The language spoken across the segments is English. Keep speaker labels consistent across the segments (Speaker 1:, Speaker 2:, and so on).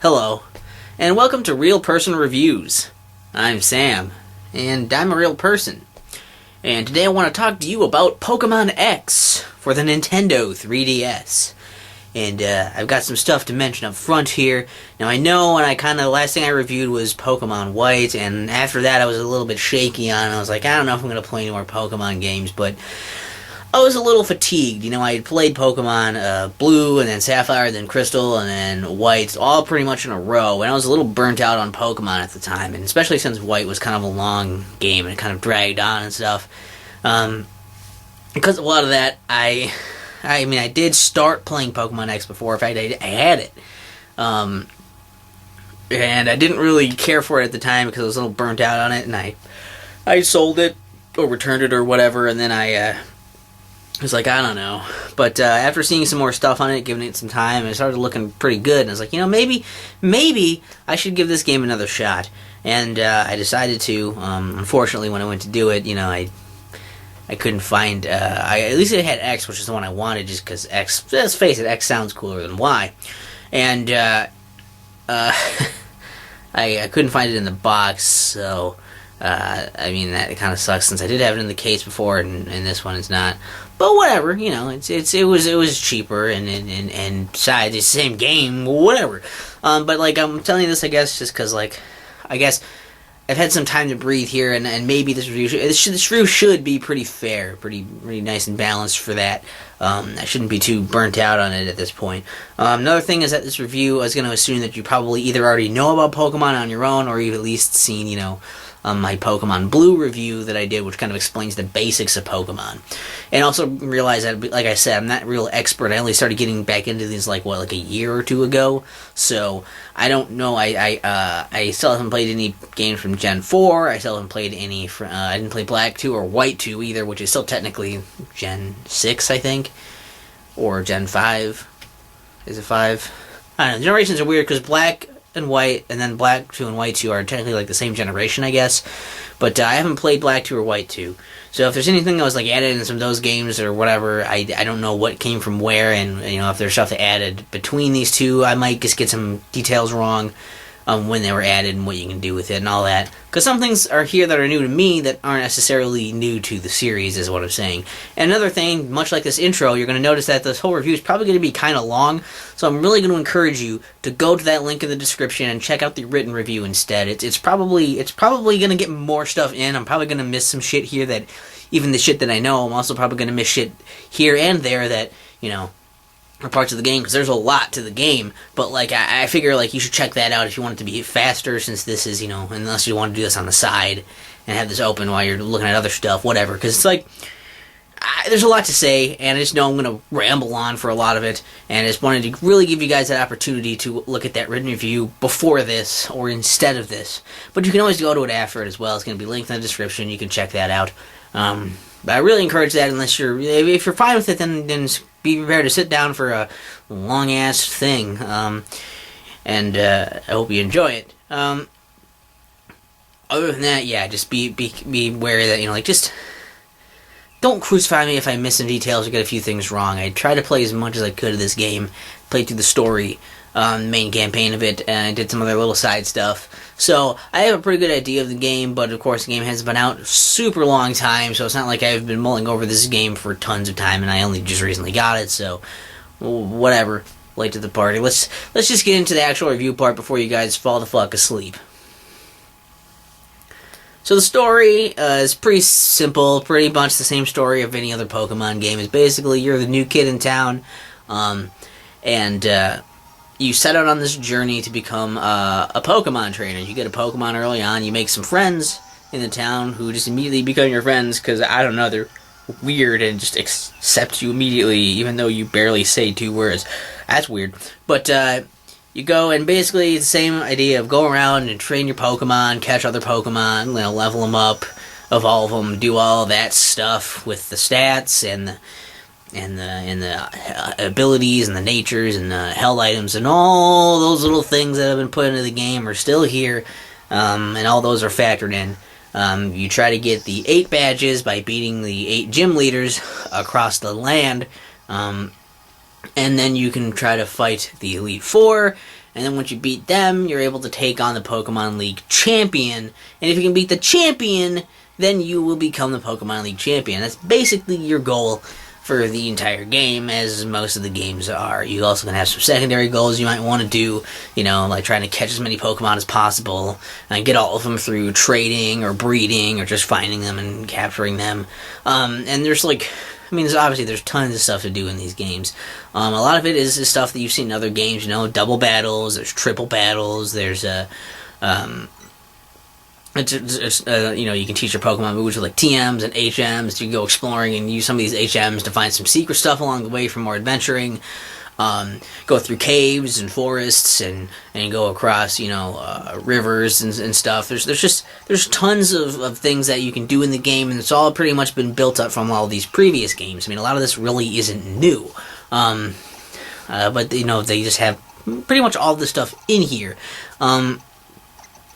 Speaker 1: Hello, and welcome to Real Person Reviews. I'm Sam, and I'm a real person. And today I want to talk to you about Pokémon X for the Nintendo 3DS. And I've got some stuff to mention up front here. Now I know the last thing I reviewed was Pokémon White, and after that I was a little bit shaky on it. I was like, I don't know if I'm going to play any more Pokémon games, but I was a little fatigued. I had played Pokemon Blue, and then Sapphire, then Crystal, and then White, all pretty much in a row, and I was a little burnt out on Pokemon at the time, and especially since White was kind of a long game, and it kind of dragged on and stuff. Because of a lot of that, I did start playing Pokemon X before. In fact, I had it. And I didn't really care for it at the time because I was a little burnt out on it, and I sold it, or returned it, or whatever, and then I was like, I don't know. But after seeing some more stuff on it, giving it some time, it started looking pretty good. And I was like, maybe I should give this game another shot. And I decided to. Unfortunately, when I went to do it, I couldn't find. At least it had X, which is the one I wanted, just because X. Let's face it, X sounds cooler than Y. And I couldn't find it in the box, so. That kind of sucks since I did have it in the case before, and this one is not. But whatever, it was cheaper, and besides, it's the same game, whatever. But I'm telling you this, I guess, just because I guess I've had some time to breathe here, and maybe this review should be pretty fair, pretty nice and balanced for that. I shouldn't be too burnt out on it at this point. Another thing is that this review, I was going to assume that you probably either already know about Pokemon on your own, or you've at least seen, my Pokemon Blue review that I did, which kind of explains the basics of Pokemon. And also realize that, like I said, I'm not a real expert. I only started getting back into these, a year or two ago. So, I don't know. I still haven't played any games from Gen 4. I still haven't played any from, I didn't play Black 2 or White 2 either, which is still technically Gen 6, I think. Or Gen 5. Is it 5? I don't know. Generations are weird because Black and White, and then Black 2 and White 2 are technically the same generation, I guess. But I haven't played Black 2 or White 2. So if there's anything that was added in some of those games or whatever, I don't know what came from where, and if there's stuff added between these two, I might just get some details wrong when they were added and what you can do with it and all that. Because some things are here that are new to me that aren't necessarily new to the series, is what I'm saying. And another thing, much like this intro, you're going to notice that this whole review is probably going to be kind of long, so I'm really going to encourage you to go to that link in the description and check out the written review instead. It's probably going to get more stuff in. I'm probably going to miss some shit here that, even the shit that I know, I'm also probably going to miss shit here and there that, or parts of the game, because there's a lot to the game, but I figure you should check that out if you want it to be faster, since this is, unless you want to do this on the side and have this open while you're looking at other stuff, whatever, because it's there's a lot to say, and I just know I'm going to ramble on for a lot of it, and I just wanted to really give you guys that opportunity to look at that written review before this, or instead of this, but you can always go to it after it as well. It's going to be linked in the description. You can check that out. But I really encourage that, unless if you're fine with it, then be prepared to sit down for a long-ass thing, and I hope you enjoy it. Other than that, yeah, just be wary that, just don't crucify me if I miss some details or get a few things wrong. I tried to play as much as I could of this game, played through the story, main campaign of it, and I did some other little side stuff. So, I have a pretty good idea of the game, but of course the game hasn't been out a super long time, so it's not like I've been mulling over this game for tons of time, and I only just recently got it, so whatever. Late to the party. Let's just get into the actual review part before you guys fall the fuck asleep. So the story is pretty simple, pretty much the same story of any other Pokemon game. It's basically you're the new kid in town, and you set out on this journey to become a Pokemon trainer. You get a Pokemon early on, you make some friends in the town who just immediately become your friends because, I don't know, they're weird and just accept you immediately even though you barely say 2 words. That's weird. But you go, and basically it's the same idea of go around and train your Pokemon, catch other Pokemon, level them up, evolve them, do all that stuff with the stats and the abilities and the natures and the held items and all those little things that have been put into the game are still here, and all those are factored in. You try to get the 8 badges by beating the 8 gym leaders across the land, and then you can try to fight the Elite Four, and then once you beat them, you're able to take on the Pokemon League champion, and if you can beat the champion, then you will become the Pokemon League champion. That's basically your goal for the entire game, as most of the games are. You also can have some secondary goals you might want to do, like trying to catch as many Pokemon as possible, and get all of them through trading, or breeding, or just finding them and capturing them. And there's obviously there's tons of stuff to do in these games. A lot of it is stuff that you've seen in other games, double battles, there's triple battles, there's you can teach your Pokemon moves with like TMs and HMs. You can go exploring and use some of these HMs to find some secret stuff along the way for more adventuring. Go through caves and forests and go across rivers and stuff. There's tons of things that you can do in the game, and it's all pretty much been built up from all these previous games. I mean, a lot of this really isn't new, but they just have pretty much all this stuff in here.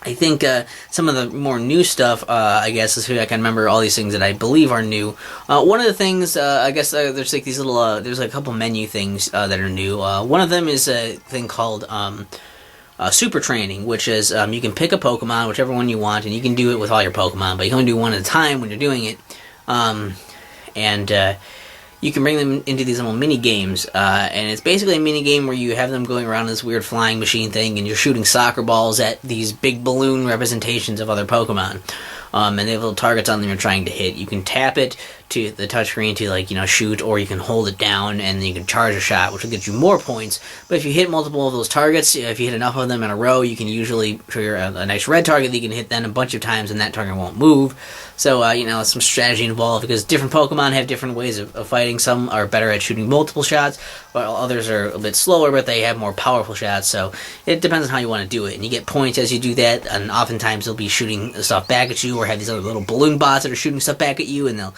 Speaker 1: I think some of the more new stuff, I guess, is I can remember all these things that I believe are new. One of the things, I guess, there's like these little, there's a couple menu things that are new. One of them is a thing called Super Training, which is you can pick a Pokemon, whichever one you want, and you can do it with all your Pokemon, but you can only do one at a time when you're doing it. You can bring them into these little mini games, and it's basically a mini game where you have them going around this weird flying machine thing, and you're shooting soccer balls at these big balloon representations of other Pokemon. And they have little targets on them you're trying to hit. You can tap it to the touchscreen to shoot, or you can hold it down and then you can charge a shot, which will get you more points. But if you hit multiple of those targets, if you hit enough of them in a row, you can usually trigger a nice red target that you can hit then a bunch of times, and that target won't move. So, some strategy involved, because different Pokemon have different ways of fighting. Some are better at shooting multiple shots, while others are a bit slower, but they have more powerful shots. So it depends on how you want to do it. And you get points as you do that, and oftentimes they'll be shooting stuff back at you, or have these other little balloon bots that are shooting stuff back at you, and you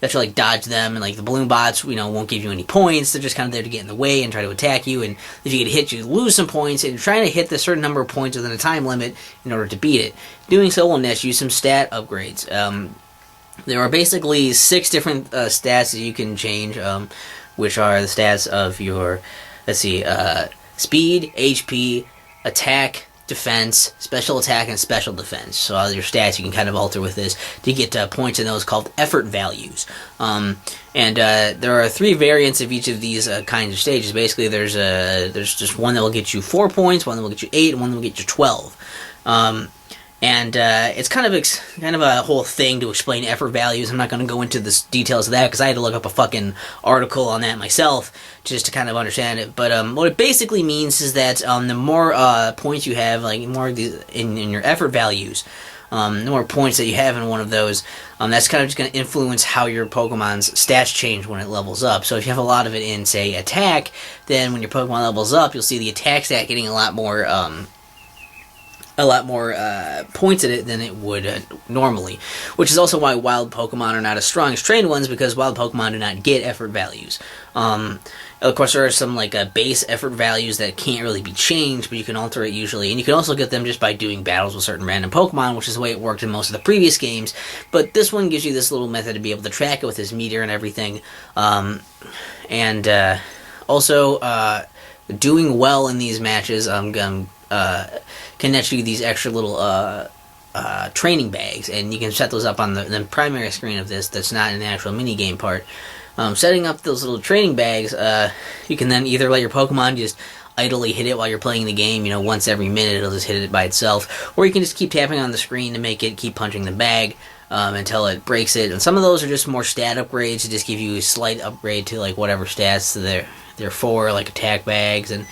Speaker 1: have to dodge them, and the balloon bots won't give you any points. They're just kind of there to get in the way and try to attack you, and if you get hit, you lose some points, and you're trying to hit the certain number of points within a time limit in order to beat it. Doing so will net you some stat upgrades. There are basically 6 different stats that you can change, which are the stats of your, speed, HP, attack, defense, special attack, and special defense. So all your stats you can kind of alter with this to get points in those called effort values. There are 3 variants of each of these kinds of stages. Basically, there's just one that will get you 4 points, one that will get you 8, and one that will get you 12. It's kind of a whole thing to explain effort values. I'm not going to go into the details of that because I had to look up a fucking article on that myself just to kind of understand it. But what it basically means is that the more points you have, more in your effort values, the more points that you have in one of those, that's kind of just going to influence how your Pokemon's stats change when it levels up. So if you have a lot of it in, say, attack, then when your Pokemon levels up, you'll see the attack stat getting a lot more points in it than it would normally, which is also why wild Pokemon are not as strong as trained ones, because wild Pokemon do not get effort values. Of course, there are some base effort values that can't really be changed, but you can alter it usually, and you can also get them just by doing battles with certain random Pokemon, which is the way it worked in most of the previous games. But this one gives you this little method to be able to track it with this meter and everything, also doing well in these matches. Can net you these extra little training bags, and you can set those up on the primary screen of this that's not in the actual minigame part. Setting up those little training bags, you can then either let your Pokemon just idly hit it while you're playing the game, once every minute it'll just hit it by itself, or you can just keep tapping on the screen to make it keep punching the bag until it breaks it. And some of those are just more stat upgrades to just give you a slight upgrade to whatever stats they're for, like attack bags and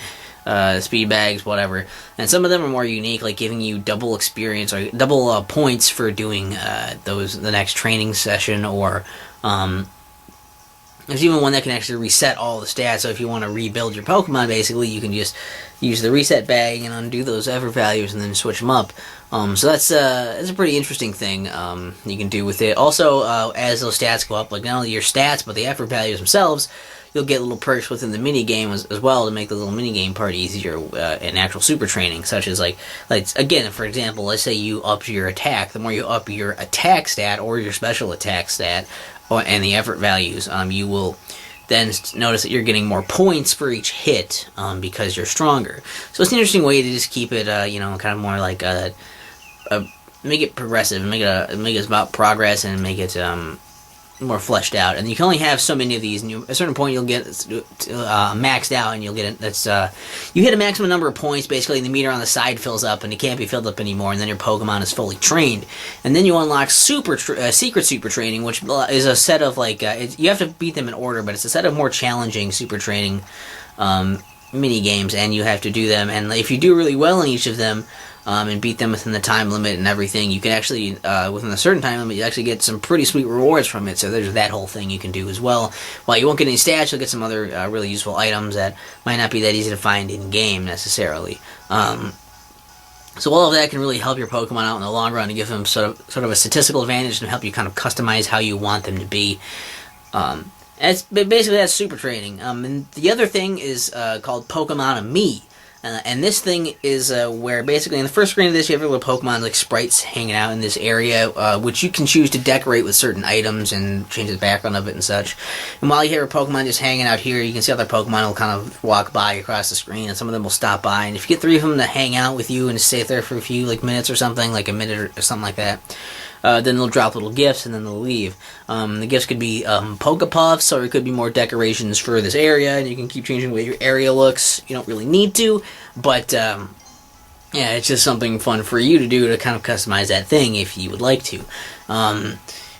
Speaker 1: speed bags, whatever. And some of them are more unique, like giving you double experience or double points for doing the next training session, or there's even one that can actually reset all the stats. So if you want to rebuild your Pokemon, basically, you can just use the reset bag and undo those effort values and then switch them up. So that's a pretty interesting thing you can do with it. Also, as those stats go up, not only your stats, but the effort values themselves, you'll get little perks within the mini-game as well to make the little mini-game part easier in actual super training, such as, again, for example, let's say you up your attack. The more you up your attack stat or your special attack stat and the effort values, you will then notice that you're getting more points for each hit because you're stronger. So it's an interesting way to just keep it, kind of more like make it progressive, make it about progress, and make it more fleshed out. And you can only have so many of these, and at a certain point you'll get maxed out, and you'll get it. That's you hit a maximum number of points. Basically, and the meter on the side fills up, and it can't be filled up anymore. And then your Pokemon is fully trained. And then you unlock secret super training, which is a set of you have to beat them in order, but it's a set of more challenging super training mini games, and you have to do them. And if you do really well in each of them, and beat them within the time limit and everything, you can actually, within a certain time limit, you actually get some pretty sweet rewards from it. So there's that whole thing you can do as well. While you won't get any stats, you'll get some other really useful items that might not be that easy to find in-game necessarily. So all of that can really help your Pokemon out in the long run and give them sort of a statistical advantage and help you kind of customize how you want them to be. Basically, that's super training. And the other thing is called Pokemon Me. And this thing is where basically in the first screen of this you have your little Pokemon like sprites hanging out in this area, which you can choose to decorate with certain items and change the background of it and such. And while you have your Pokemon just hanging out here, you can see other Pokemon will kind of walk by across the screen, and some of them will stop by. And if you get 3 of them to hang out with you and stay there for a few minutes or something, like a minute or something like that, then they'll drop little gifts and then they'll leave. The gifts could be Pokepuffs, or it could be more decorations for this area, and you can keep changing the way your area looks. You don't really need to, but yeah, it's just something fun for you to do to kind of customize that thing if you would like to.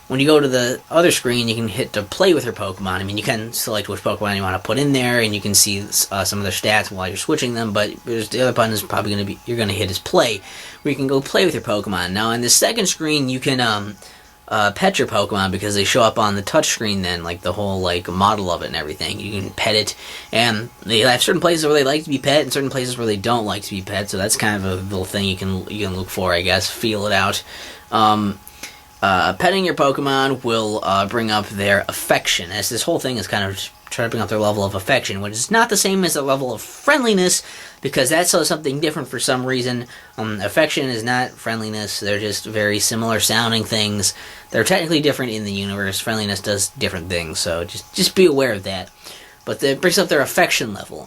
Speaker 1: When you go to the other screen, you can hit to play with your Pokemon. I mean, you can select which Pokemon you want to put in there, and you can see some of their stats while you're switching them, but the other button is probably going to be, you're going to hit is play, where you can go play with your Pokemon. Now, on the second screen, you can pet your Pokemon, because they show up on the touch screen then, like the whole model of it and everything. You can pet it, and they have certain places where they like to be pet and certain places where they don't like to be pet, so that's kind of a little thing you can look for, I guess, feel it out. Petting your Pokemon will bring up their affection, as this whole thing is kind of trying to bring up their level of affection, which is not the same as the level of friendliness, because that's something different for some reason. Affection is not friendliness. They're just very similar sounding things. They're technically different in the universe. Friendliness does different things, so just be aware of that. But it brings up their affection level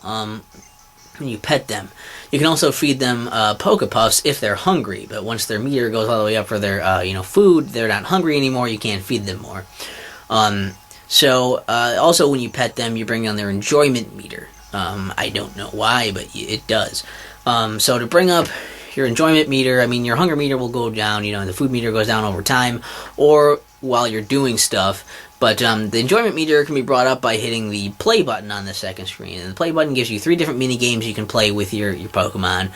Speaker 1: when you pet them. You can also feed them Pokepuffs if they're hungry, but once their meter goes all the way up for their food, they're not hungry anymore, you can't feed them more. Also when you pet them, you bring down their enjoyment meter. I don't know why, but it does. So to bring up your enjoyment meter, I mean, your hunger meter will go down, and the food meter goes down over time, or while you're doing stuff. But the enjoyment meter can be brought up by hitting the play button on the second screen. And the play button gives you 3 different mini games you can play with your Pokemon.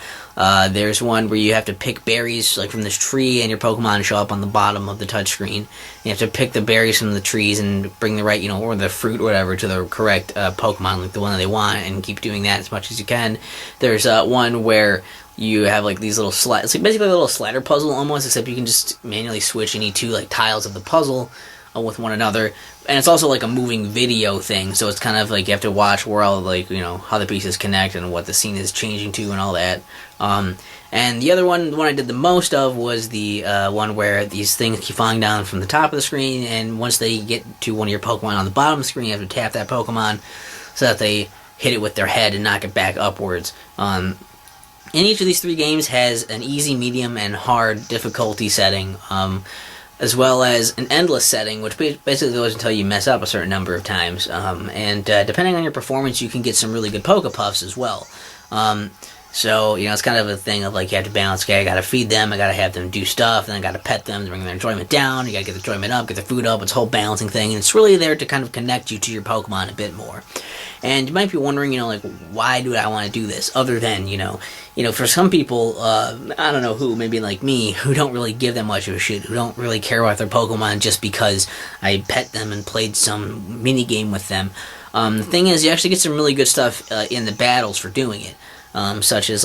Speaker 1: There's one where you have to pick berries from this tree, and your Pokemon show up on the bottom of the touchscreen. You have to pick the berries from the trees and bring the right, or the fruit or whatever to the correct Pokemon, like the one that they want, and keep doing that as much as you can. There's one where you have these little it's basically a little slider puzzle almost, except you can just manually switch any 2 tiles of the puzzle with one another, and it's also a moving video thing, so it's kind of you have to watch where all how the pieces connect and what the scene is changing to and all that. And the other one, the one I did the most of, was the one where these things keep falling down from the top of the screen, and once they get to one of your Pokemon on the bottom of the screen, you have to tap that Pokemon so that they hit it with their head and knock it back upwards. And each of these 3 games has an easy, medium, and hard difficulty setting, as well as an endless setting, which basically goes until you mess up a certain number of times. And depending on your performance, you can get some really good Pokepuffs as well. So, it's kind of a thing of you have to balance, okay, I gotta feed them, I gotta have them do stuff, and then I gotta pet them to bring their enjoyment down, you gotta get the enjoyment up, get the food up, it's a whole balancing thing, and it's really there to kind of connect you to your Pokemon a bit more. And you might be wondering, why do I want to do this, other than, for some people, I don't know who, maybe like me, who don't really give that much of a shit, who don't really care about their Pokemon just because I pet them and played some mini-game with them. The thing is, you actually get some really good stuff in the battles for doing it. Such as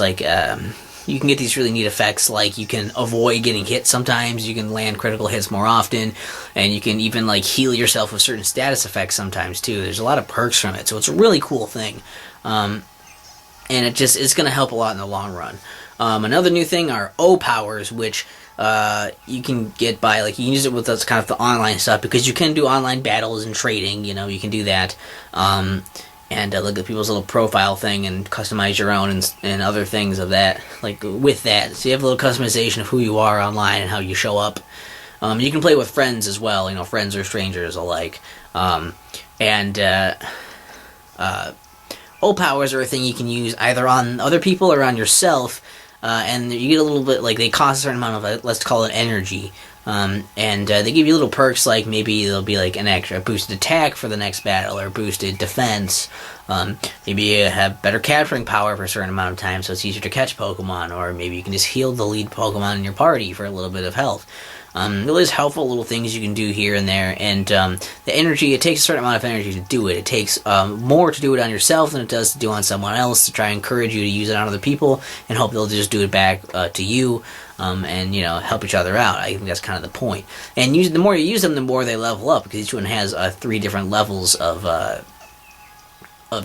Speaker 1: you can get these really neat effects, like you can avoid getting hit sometimes, you can land critical hits more often, and you can even heal yourself with certain status effects sometimes too. There's a lot of perks from it, so it's a really cool thing. And it's going to help a lot in the long run. Another new thing are O powers, which you can get by, like, you can use it with those kind of the online stuff, because you can do online battles and trading, you know, you can do that. And look at people's little profile thing and customize your own and other things of that, like with that. So you have a little customization of who you are online and how you show up. You can play with friends as well, you know, friends or strangers alike. O powers are a thing you can use either on other people or on yourself, and you get a little bit, like, they cost a certain amount of, let's call it energy. They give you little perks, like maybe there'll be like an extra boosted attack for the next battle, or boosted defense. Maybe you have better capturing power for a certain amount of time, so it's easier to catch Pokemon, or maybe you can just heal the lead Pokemon in your party for a little bit of health. Really helpful little things you can do here and there, and the energy, it takes a certain amount of energy to do it. It takes more to do it on yourself than it does to do on someone else, to try and encourage you to use it on other people, and hope they'll just do it back to you, and, you know, help each other out. I think that's kind of the point. And the more you use them, the more they level up, because each one has 3 different levels of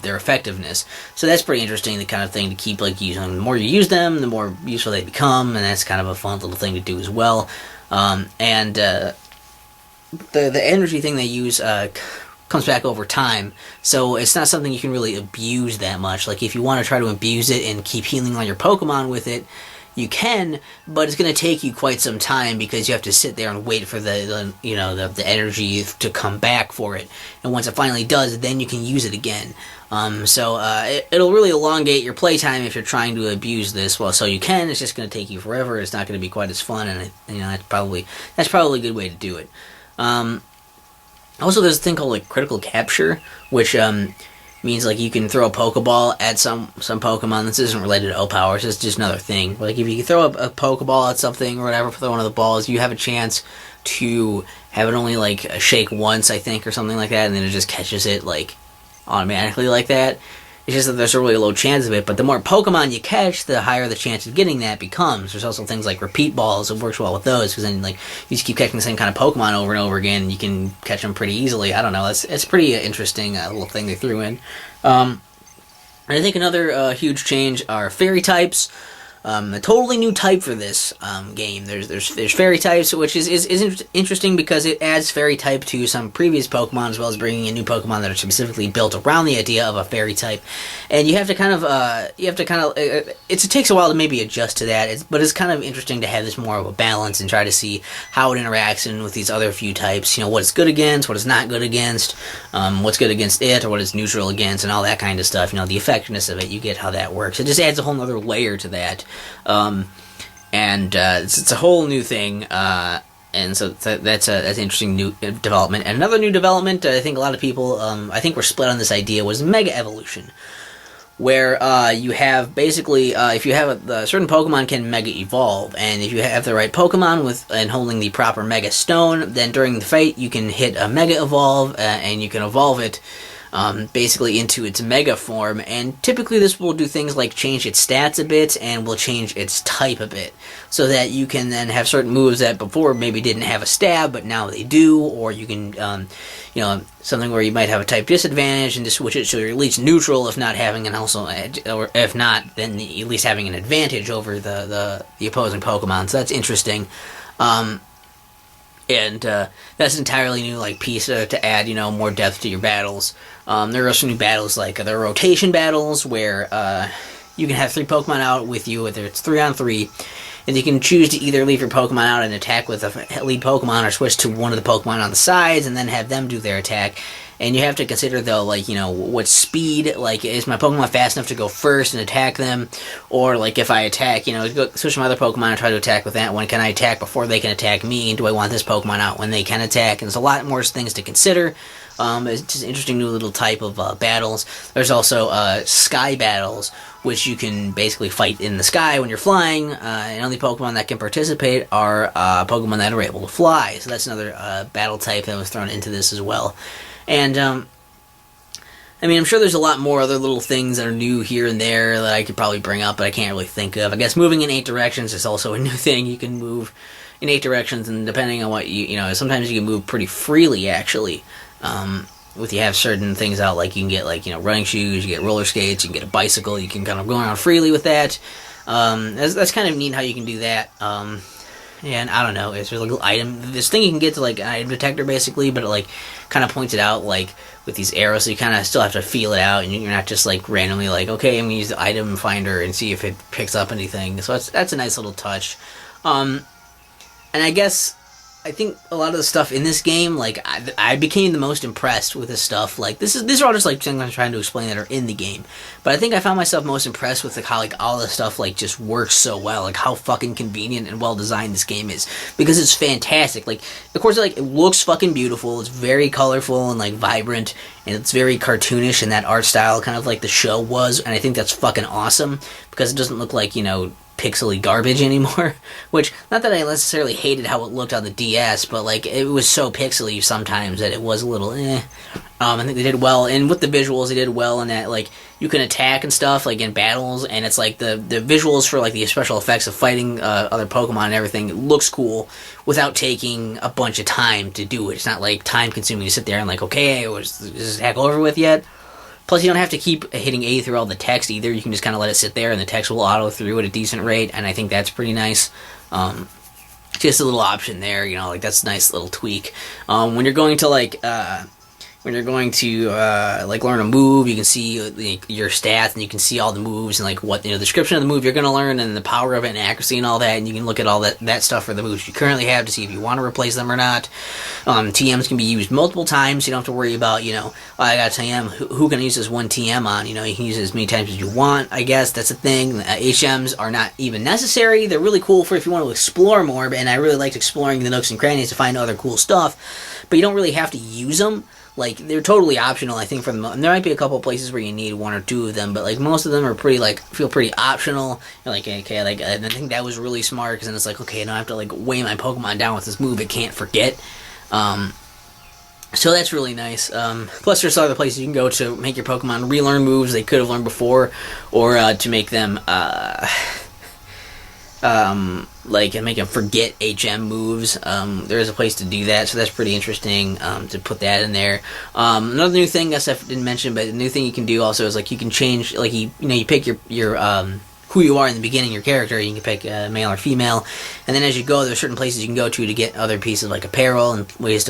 Speaker 1: their effectiveness. So that's pretty interesting, the kind of thing to keep, like, using them. The more you use them, the more useful they become, and that's kind of a fun little thing to do as well. The energy thing they use comes back over time, so it's not something you can really abuse that much. Like, if you want to try to abuse it and keep healing all your Pokemon with it, you can, but it's going to take you quite some time, because you have to sit there and wait for the energy to come back for it. And once it finally does, then you can use it again. It'll really elongate your playtime if you're trying to abuse this. Well, so you can. It's just going to take you forever. It's not going to be quite as fun, and that's probably a good way to do it. Also, there's a thing called, like, critical capture, which means, like, you can throw a Pokeball at some Pokemon. This isn't related to O powers. It's just another thing. Like, if you throw a Pokeball at something or whatever, throw one of the balls, you have a chance to have it only, like, shake once, I think, or something like that, and then it just catches it, like, automatically like that. It's just that there's a really low chance of it, but the more Pokemon you catch, the higher the chance of getting that becomes. There's also things like repeat balls. It works well with those, because then, like, you just keep catching the same kind of Pokemon over and over again, and you can catch them pretty easily. I don't know. It's pretty interesting little thing they threw in. And I think another huge change are fairy types. A totally new type for this game. There's fairy types, which is interesting, because it adds fairy type to some previous Pokemon, as well as bringing in new Pokemon that are specifically built around the idea of a fairy type. And you have to kind of it takes a while to maybe adjust to that. But it's kind of interesting to have this more of a balance and try to see how it interacts with these other few types. You know, what it's good against, what it's not good against, what's good against it, or what it's neutral against, and all that kind of stuff. You know, the effectiveness of it. You get how that works. It just adds a whole other layer to that. It's a whole new thing, and so that's an interesting new development. And another new development, I think a lot of people, I think, were split on this idea, was Mega Evolution, where you have basically, if you have a certain Pokemon can Mega Evolve, and if you have the right Pokemon and holding the proper Mega Stone, then during the fight you can hit a Mega Evolve, and you can evolve it basically into its Mega form, and typically this will do things like change its stats a bit, and will change its type a bit, so that you can then have certain moves that before maybe didn't have a stab, but now they do, or you can, something where you might have a type disadvantage, and just switch it so you're at least neutral, if not having an or if not, then at least having an advantage over the opposing Pokemon, so that's interesting. That's an entirely new, like, piece to add, more depth to your battles. There are also new battles, like there are rotation battles, where you can have 3 Pokemon out with you, whether it's 3-on-3, and you can choose to either leave your Pokemon out and attack with a lead Pokemon, or switch to one of the Pokemon on the sides and then have them do their attack. And you have to consider, though, like, what speed, like, is my Pokemon fast enough to go first and attack them? Or, like, if I attack, switch to my other Pokemon and try to attack with that one, can I attack before they can attack me? Do I want this Pokemon out when they can attack? And there's a lot more things to consider. It's just an interesting new little type of battles. There's also sky battles, which you can basically fight in the sky when you're flying, and only Pokemon that can participate are Pokemon that are able to fly. So that's another battle type that was thrown into this as well. And, I'm sure there's a lot more other little things that are new here and there that I could probably bring up, but I can't really think of. I guess moving in 8 directions is also a new thing. You can move in 8 directions, and depending on what sometimes you can move pretty freely, actually. If you have certain things out, like you can get, running shoes, you get roller skates, you can get a bicycle, you can kind of go around freely with that. That's kind of neat how you can do that. And I don't know, it's a little item. This thing you can get to like an item detector basically, but it like kind of points it out like with these arrows, so you kind of still have to feel it out, and you're not just like randomly like, okay, I'm gonna use the item finder and see if it picks up anything. So that's a nice little touch. And I think a lot of the stuff in this game, like I became the most impressed with this stuff. Like these are all just like things I'm trying to explain that are in the game. But I think I found myself most impressed with like how like all the stuff like just works so well. Like how fucking convenient and well designed this game is, because it's fantastic. Like of course like it looks fucking beautiful. It's very colorful and like vibrant, and it's very cartoonish in that art style, kind of like the show was. And I think that's fucking awesome because it doesn't look like, you know, pixely garbage anymore. Which, not that I necessarily hated how it looked on the DS, but like it was so pixely sometimes that it was a little I think they did well, and with the visuals they did well in that like you can attack and stuff like in battles, and it's like the visuals for like the special effects of fighting other Pokemon and everything, it looks cool without taking a bunch of time to do it. It's not like time consuming to sit there and like, okay, is this heck over with yet? Plus, you don't have to keep hitting A through all the text either. You can just kind of let it sit there, and the text will auto through at a decent rate, and I think that's pretty nice. Just a little option there, you know, like that's a nice little tweak. When you're going to like like learn a move, you can see like, your stats, and you can see all the moves and like what, you know, the description of the move you're going to learn and the power of it and accuracy and all that, and you can look at all that stuff for the moves you currently have to see if you want to replace them or not. TMs can be used multiple times, so you don't have to worry about, you know, oh, I got a TM, who can I use this one TM on? You know, you can use it as many times as you want, I guess. That's the thing. HMs are not even necessary. They're really cool for if you want to explore more, and I really liked exploring the nooks and crannies to find other cool stuff, but you don't really have to use them. Like, they're totally optional, I think, for them. There might be a couple places where you need one or two of them, but, like, most of them are pretty, like, feel pretty optional. You're like, okay, like, and I think that was really smart, because then it's like, okay, now I have to, like, weigh my Pokemon down with this move it can't forget. So that's really nice. Plus, there's other places you can go to make your Pokemon relearn moves they could have learned before, or to make them, like, and make them forget HM moves. There is a place to do that, so that's pretty interesting, to put that in there. Another new thing, I didn't mention, but the new thing you can do also is, like, you can change, like, you pick your who you are in the beginning, your character. You can pick male or female, and then as you go, there's certain places you can go to get other pieces like apparel and places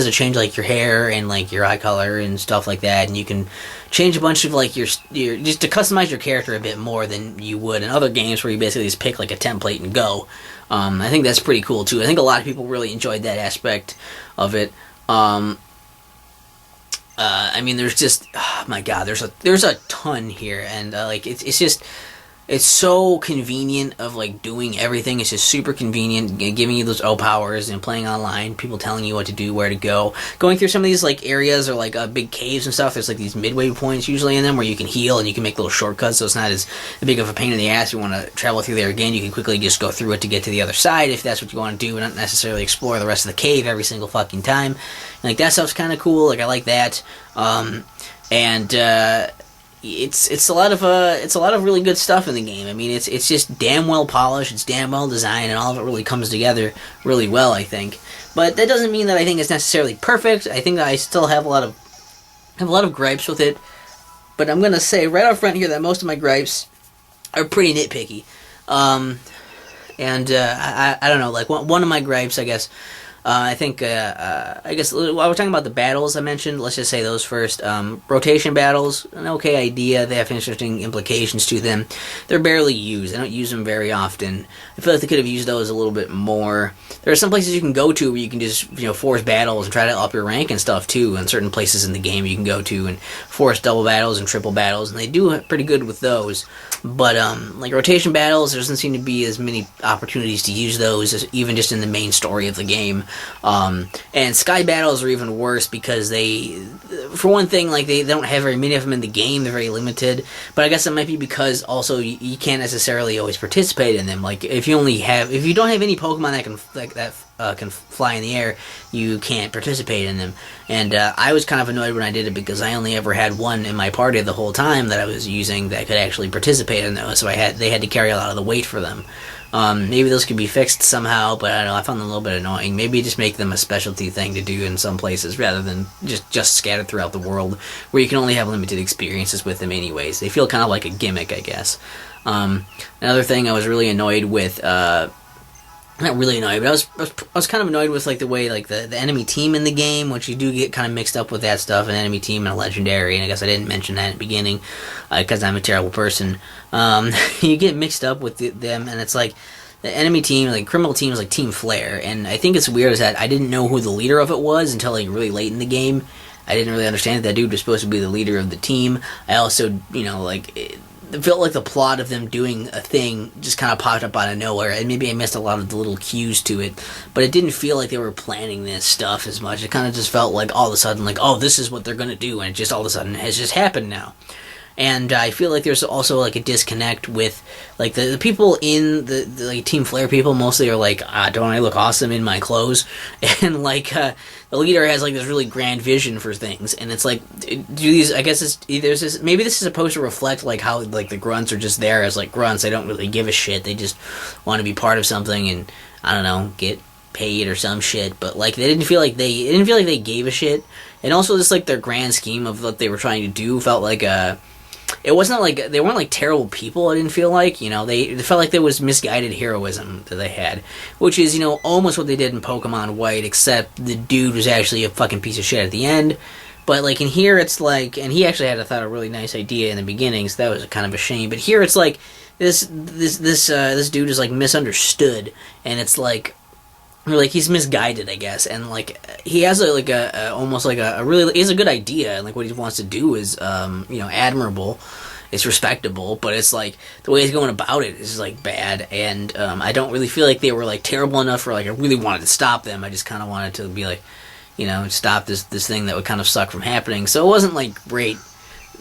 Speaker 1: to change like your hair and like your eye color and stuff like that. And you can change a bunch of like your just to customize your character a bit more than you would in other games where you basically just pick like a template and go. I think that's pretty cool too. I think a lot of people really enjoyed that aspect of it. I mean, there's just, oh my god, there's a ton here, and like it's just. It's so convenient of, like, doing everything. It's just super convenient, giving you those O-powers and playing online, people telling you what to do, where to go. Going through some of these, like, areas or, like, big caves and stuff, there's, like, these midway points usually in them where you can heal and you can make little shortcuts, so it's not as big of a pain in the ass. If you want to travel through there again, you can quickly just go through it to get to the other side if that's what you want to do, and not necessarily explore the rest of the cave every single fucking time. And, like, that stuff's kind of cool. Like, I like that. It's a lot of really good stuff in the game. I mean, it's just damn well polished, it's damn well designed, and all of it really comes together really well, I think. But that doesn't mean that I think it's necessarily perfect. I think that I still have a lot of gripes with it. But I'm gonna say right up front here that most of my gripes are pretty nitpicky. I don't know, like one of my gripes, I guess. I guess while we're talking about the battles I mentioned, let's just say those first. Rotation battles, an okay idea. They have interesting implications to them. They're barely used. I don't use them very often. I feel like they could have used those a little bit more. There are some places you can go to where you can just, force battles and try to up your rank and stuff too. And certain places in the game you can go to and force double battles and triple battles, and they do pretty good with those. But like rotation battles, there doesn't seem to be as many opportunities to use those, even just in the main story of the game. And sky battles are even worse because they, for one thing, like they don't have very many of them in the game. They're very limited. But I guess it might be because also you can't necessarily always participate in them. Like if you don't have any Pokemon that can fly in the air, you can't participate in them. And I was kind of annoyed when I did it because I only ever had one in my party the whole time that I was using that could actually participate in those. So they had to carry a lot of the weight for them. Maybe those could be fixed somehow, but I don't know, I found them a little bit annoying. Maybe just make them a specialty thing to do in some places rather than just scattered throughout the world where you can only have limited experiences with them anyways. They feel kind of like a gimmick, I guess. Another thing I was really annoyed with, not really annoyed, but I was kind of annoyed with like the way like the enemy team in the game, which you do get kind of mixed up with that stuff, an enemy team and a legendary, and I guess I didn't mention that in the beginning because I'm a terrible person. You get mixed up with them, and it's like the enemy team, like criminal team, is like Team Flare, and I think it's weird is that I didn't know who the leader of it was until like really late in the game. I didn't really understand that dude was supposed to be the leader of the team. I also, it felt like the plot of them doing a thing just kind of popped up out of nowhere, and maybe I missed a lot of the little cues to it, but it didn't feel like they were planning this stuff as much. It kind of just felt like all of a sudden, like, oh, this is what they're going to do, and it just all of a sudden has just happened now. And I feel like there's also like a disconnect with like the people in the like Team Flare people mostly are like, don't I look awesome in my clothes? And like the leader has like this really grand vision for things, and it's like, do these? I guess maybe this is supposed to reflect like how like the grunts are just there as like grunts. They don't really give a shit. They just want to be part of something, and I don't know, get paid or some shit. But like they didn't feel like they gave a shit, and also just like their grand scheme of what they were trying to do felt like it wasn't like they weren't like terrible people. I didn't feel like, they felt like there was misguided heroism that they had, which is almost what they did in Pokemon White, except the dude was actually a fucking piece of shit at the end. But like in here, it's like, and he actually had a really nice idea in the beginning, so that was kind of a shame. But here, it's like this dude is like misunderstood, and it's like. Or like he's misguided, I guess, and like he has almost like a really, he has a good idea, and like what he wants to do is admirable, it's respectable, but it's like the way he's going about it is like bad, and I don't really feel like they were like terrible enough for like I really wanted to stop them. I just kind of wanted to be like, stop this thing that would kind of suck from happening. So it wasn't like great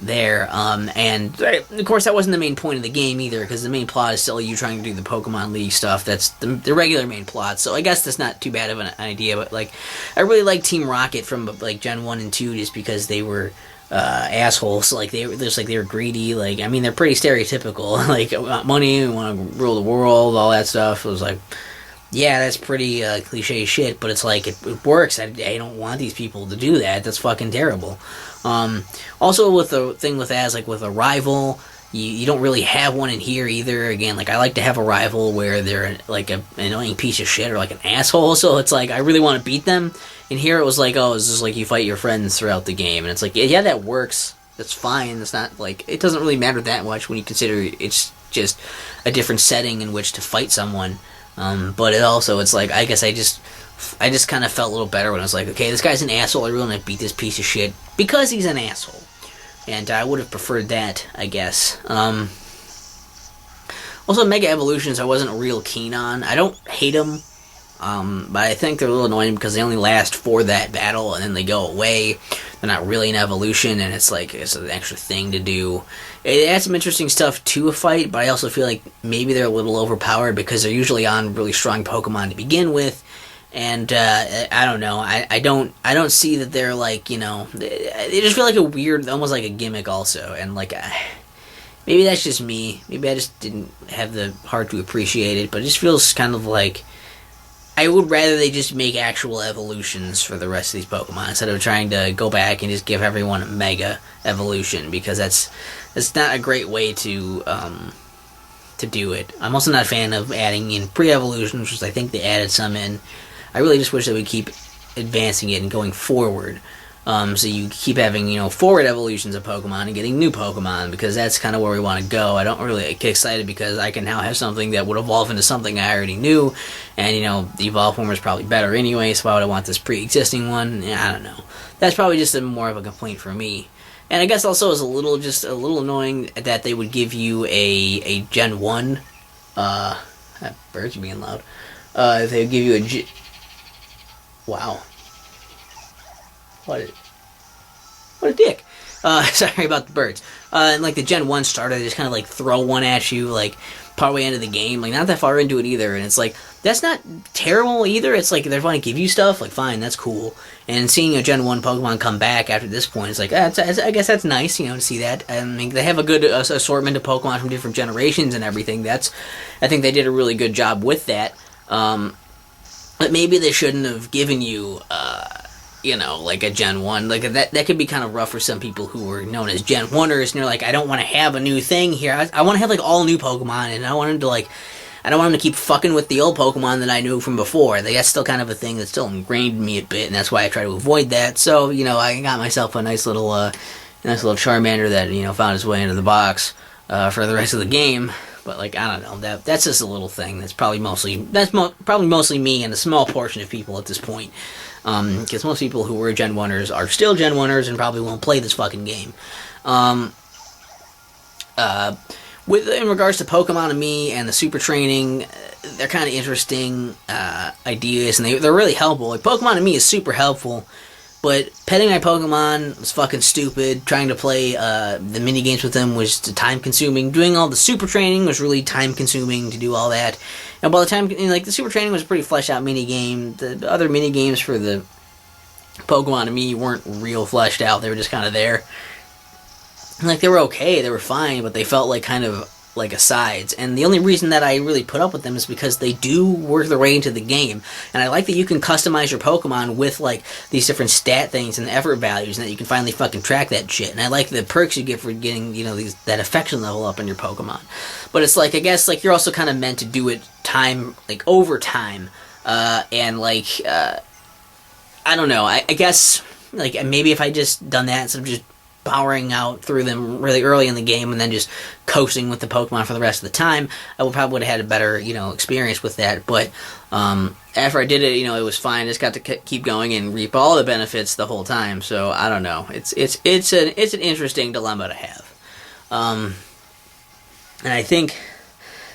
Speaker 1: there, and of course that wasn't the main point of the game either, because the main plot is still you trying to do the Pokemon League stuff. That's the regular main plot, so I guess that's not too bad of an idea. But like I really like Team Rocket from like Gen 1 and 2 just because they were assholes. Like they were greedy. Like, I mean, they're pretty stereotypical. Like, want money, want to rule the world, all that stuff. It was like, yeah, that's pretty cliche shit, but it's like it works. I don't want these people to do that. That's fucking terrible. Also, with the thing with as like with a rival, you don't really have one in here either. Again, like I like to have a rival where they're like an annoying piece of shit or like an asshole. So it's like I really want to beat them. And here it was like, oh, it's just like you fight your friends throughout the game, and it's like, yeah, that works. That's fine. It's not like it doesn't really matter that much when you consider it's just a different setting in which to fight someone. But it also, it's like, I guess I just kind of felt a little better when I was like, okay, this guy's an asshole, I really want to beat this piece of shit because he's an asshole. And I would have preferred that, I guess. Also, Mega Evolutions I wasn't real keen on. I don't hate them, but I think they're a little annoying because they only last for that battle and then they go away. They're not really an evolution, and it's like, it's an extra thing to do. It adds some interesting stuff to a fight, but I also feel like maybe they're a little overpowered because they're usually on really strong Pokemon to begin with. And I don't know. I don't see that they're like, they just feel like a weird, almost like a gimmick also. And like, maybe that's just me. Maybe I just didn't have the heart to appreciate it. But it just feels kind of like I would rather they just make actual evolutions for the rest of these Pokemon instead of trying to go back and just give everyone a Mega Evolution, because that's not a great way to do it. I'm also not a fan of adding in pre-evolutions, which I think they added some in. I really just wish they would keep advancing it and going forward. So you keep having, forward evolutions of Pokemon and getting new Pokemon, because that's kind of where we want to go. I don't really get excited because I can now have something that would evolve into something I already knew, and, the evolved form is probably better anyway, so why would I want this pre-existing one? Yeah, I don't know. That's probably just more of a complaint for me. And I guess also it's a little annoying that they would give you a Gen 1, that birds are being loud, they would give you a wow. What a dick. Sorry about the birds. And like the Gen 1 starter, they just kind of like throw one at you like partway into the game. Like not that far into it either. And it's like, that's not terrible either. It's like they're trying to give you stuff. Like fine, that's cool. And seeing a Gen 1 Pokemon come back after this point, it's like, I guess that's nice, to see that. I mean, they have a good assortment of Pokemon from different generations and everything. I think they did a really good job with that. But maybe they shouldn't have given you you know, like a Gen 1. Like, that could be kind of rough for some people who were known as Gen 1ers, and you're like, I don't want to have a new thing here. I want to have, like, all new Pokemon, and I want them to, like, I don't want them to keep fucking with the old Pokemon that I knew from before. Like, that's still kind of a thing that's still ingrained in me a bit, and that's why I try to avoid that. So, you know, I got myself a nice little Charmander that, you know, found his way into the box for the rest of the game. But, like, I don't know, that's just a little thing. That's probably mostly me and a small portion of people at this point. Because most people who were Gen 1ers are still Gen 1ers and probably won't play this fucking game. In regards to Pokemon and me and the super training, they're kind of interesting ideas, and they're really helpful. Like, Pokemon and me is super helpful, but petting my Pokemon was fucking stupid. Trying to play the mini games with them was time consuming. Doing all the super training was really time consuming to do all that. And by the time, like, the super training was a pretty fleshed out mini game. The other mini games for the Pokemon and me weren't real fleshed out. They were just kind of there. Like, they were okay, they were fine, but they felt like kind of like asides. And the only reason that I really put up with them is because they do work their way into the game. And I like that you can customize your Pokemon with, like, these different stat things and effort values, and that you can finally fucking track that shit. And I like the perks you get for getting, you know, that affection level up in your Pokemon. But it's like, I guess, like, you're also kind of meant to do it over time. And, like, I don't know, I guess, like, maybe if I just done that instead of just powering out through them really early in the game and then just coasting with the Pokemon for the rest of the time, I would have had a better, you know, experience with that. But after I did it, you know, it was fine. I just got to keep going and reap all the benefits the whole time. So I don't know. It's an interesting dilemma to have. And I think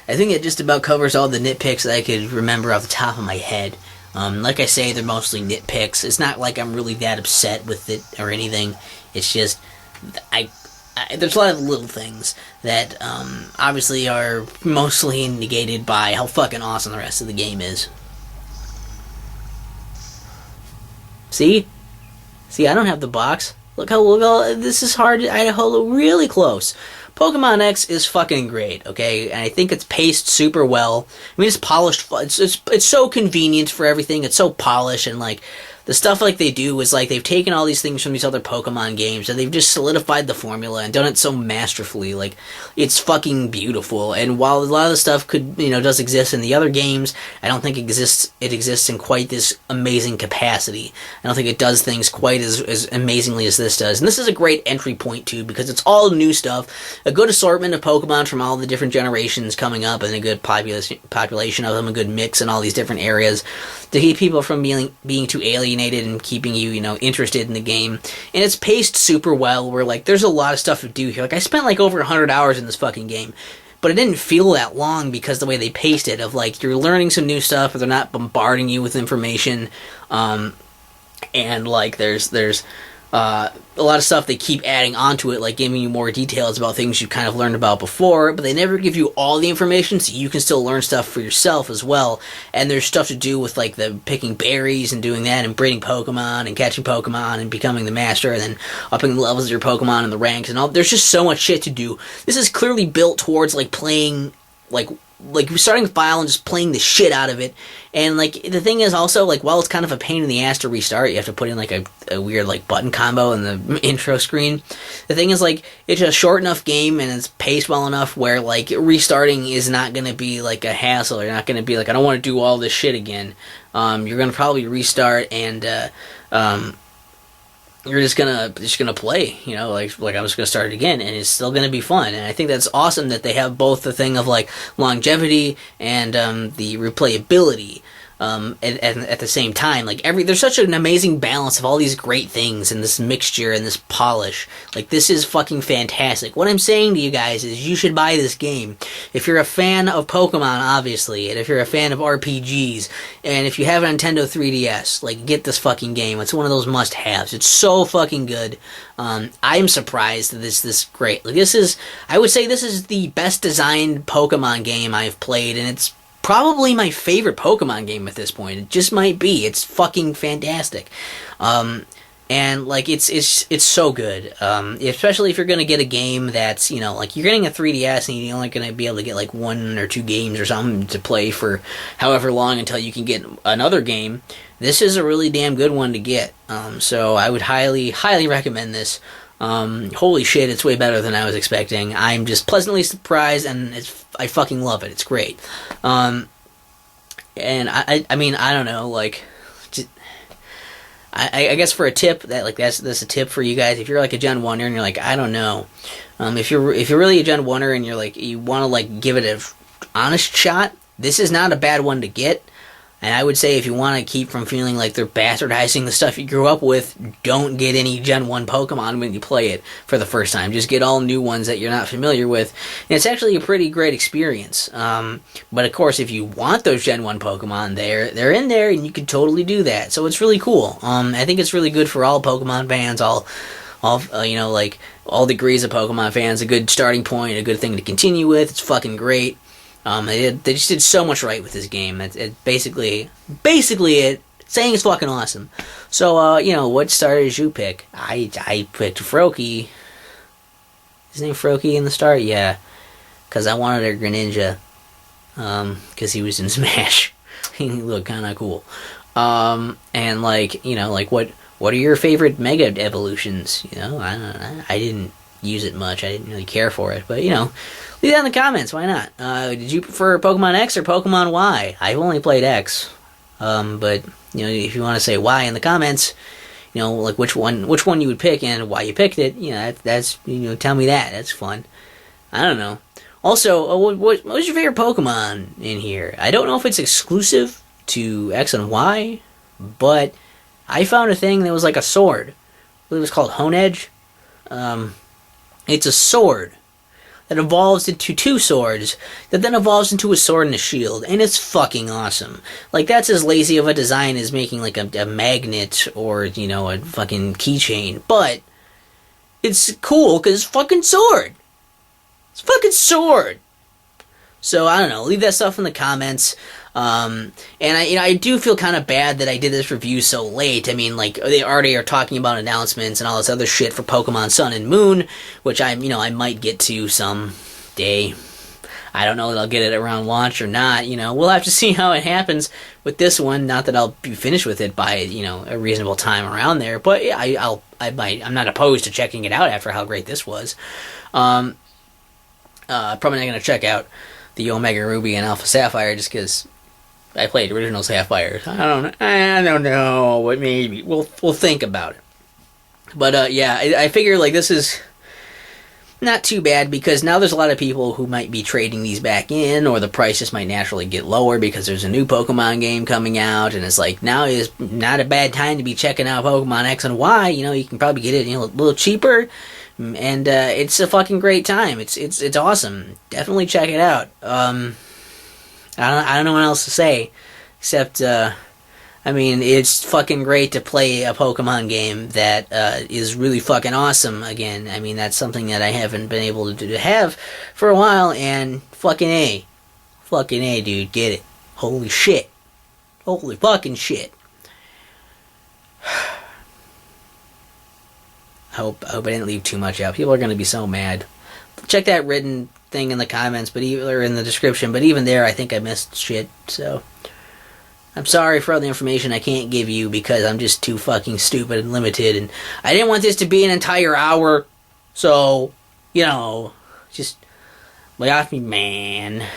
Speaker 1: it just about covers all the nitpicks that I could remember off the top of my head. Like I say, they're mostly nitpicks. It's not like I'm really that upset with it or anything. It's just, there's a lot of little things that obviously are mostly negated by how fucking awesome the rest of the game is. See, I don't have the box. Look how this is hard. I hold it really close. Pokemon X is fucking great, okay? And I think it's paced super well. I mean, it's polished. It's so convenient for everything. It's so polished, and, like, the stuff, like, they do is, like, they've taken all these things from these other Pokemon games, and they've just solidified the formula and done it so masterfully. Like, it's fucking beautiful. And while a lot of the stuff does exist in the other games, I don't think it exists in quite this amazing capacity. I don't think it does things quite as amazingly as this does. And this is a great entry point, too, because it's all new stuff, a good assortment of Pokemon from all the different generations coming up, and a good population of them, a good mix in all these different areas, to keep people from being too alienated and keeping you, interested in the game. And it's paced super well, where, like, there's a lot of stuff to do here. Like, I spent, like, over 100 hours in this fucking game, but it didn't feel that long because the way they paced it, of, like, you're learning some new stuff, but they're not bombarding you with information, and, like, there's a lot of stuff they keep adding onto it, like giving you more details about things you've kind of learned about before, but they never give you all the information, so you can still learn stuff for yourself as well. And there's stuff to do with, like, the picking berries and doing that, and breeding Pokemon and catching Pokemon and becoming the master, and then upping the levels of your Pokemon and the ranks and all. There's just so much shit to do. This is clearly built towards, like, playing, like starting a file and just playing the shit out of it. And, like, the thing is also, like, while it's kind of a pain in the ass to restart, you have to put in, like, a weird, like, button combo in the intro screen. The thing is, like, it's a short enough game and it's paced well enough where, like, restarting is not going to be, like, a hassle. You're not going to be like, I don't want to do all this shit again. You're going to probably restart and, you're just gonna play, like I'm just gonna start it again, and it's still gonna be fun. And I think that's awesome that they have both the thing of, like, longevity and the replayability at the same time. Like, there's such an amazing balance of all these great things and this mixture and this polish. Like, this is fucking fantastic. What I'm saying to you guys is you should buy this game if you're a fan of Pokemon, obviously, and if you're a fan of RPGs, and if you have a Nintendo 3DS, like, get this fucking game. It's one of those must-haves. It's so fucking good. I'm surprised that this great. Like, I would say this is the best designed Pokemon game I've played, and it's probably my favorite Pokemon game at this point. It just might be. It's fucking fantastic. and like it's so good, especially if you're gonna get a game that's, you know, like you're getting a 3DS and you're only gonna be able to get like 1 or 2 games or something to play for however long until you can get another game. This is a really damn good one to get. So I would highly recommend this. Holy shit, it's way better than I was expecting. I'm just pleasantly surprised, and I fucking love it. It's great. And I mean, I don't know, like, I guess for a tip, that's a tip for you guys. If you're like a Gen 1er and you're like, I don't know, if you're really a Gen 1er and you're like, you want to like give it a honest shot, this is not a bad one to get. And I would say if you want to keep from feeling like they're bastardizing the stuff you grew up with, don't get any Gen 1 Pokemon when you play it for the first time. Just get all new ones that you're not familiar with. And it's actually a pretty great experience. But of course, if you want those Gen 1 Pokemon, they're in there and you can totally do that. So it's really cool. I think it's really good for all Pokemon fans, all you know, like all degrees of Pokemon fans. A good starting point, a good thing to continue with. It's fucking great. They just did so much right with this game. It's basically it. Saying it's fucking awesome. So, you know, what starter did you pick? I picked Froakie. His name Froakie in the start? Yeah. Because I wanted a Greninja. Because he was in Smash. He looked kind of cool. And, like, you know, like, what are your favorite Mega Evolutions? You know, I don't know. I didn't use it much. I didn't really care for it. But, you know, leave that in the comments. Why not? Did you prefer Pokemon X or Pokemon Y? I've only played X. But, you know, if you want to say Y in the comments, you know, like which one you would pick and why you picked it, you know, that's you know, tell me that. That's fun. I don't know. Also, what was your favorite Pokemon in here? I don't know if it's exclusive to X and Y, but I found a thing that was like a sword. I believe it was called Honedge. It's a sword that evolves into 2 swords, that then evolves into a sword and a shield, and it's fucking awesome. Like, that's as lazy of a design as making, like, a magnet or, you know, a fucking keychain, but it's cool because it's fucking sword. It's fucking sword. So, I don't know, leave that stuff in the comments. And I do feel kind of bad that I did this review so late. I mean, like, they already are talking about announcements and all this other shit for Pokemon Sun and Moon, which I might get to someday. I don't know that I'll get it around launch or not, you know. We'll have to see how it happens with this one. Not that I'll be finished with it by, you know, a reasonable time around there, but yeah, I might. I'm not opposed to checking it out after how great this was. Probably not going to check out the Omega Ruby and Alpha Sapphire just because I played original Sapphire. I don't know, but maybe we'll think about it. But yeah, I figure like this is not too bad because now there's a lot of people who might be trading these back in, or the price just might naturally get lower because there's a new Pokemon game coming out, and it's like now is not a bad time to be checking out Pokemon X and Y. You know, you can probably get it, you know, a little cheaper. And it's a fucking great time. It's awesome. Definitely check it out. I don't know what else to say, except I mean, it's fucking great to play a Pokemon game that is really fucking awesome. Again, I mean, that's something that I haven't been able to have for a while, and fucking A, dude, get it. Holy shit, holy fucking shit. I hope I didn't leave too much out. People are going to be so mad. Check that written thing in the comments, or in the description. But even there, I think I missed shit. So I'm sorry for all the information I can't give you because I'm just too fucking stupid and limited. And I didn't want this to be an entire hour. So, you know, just lay off me, man.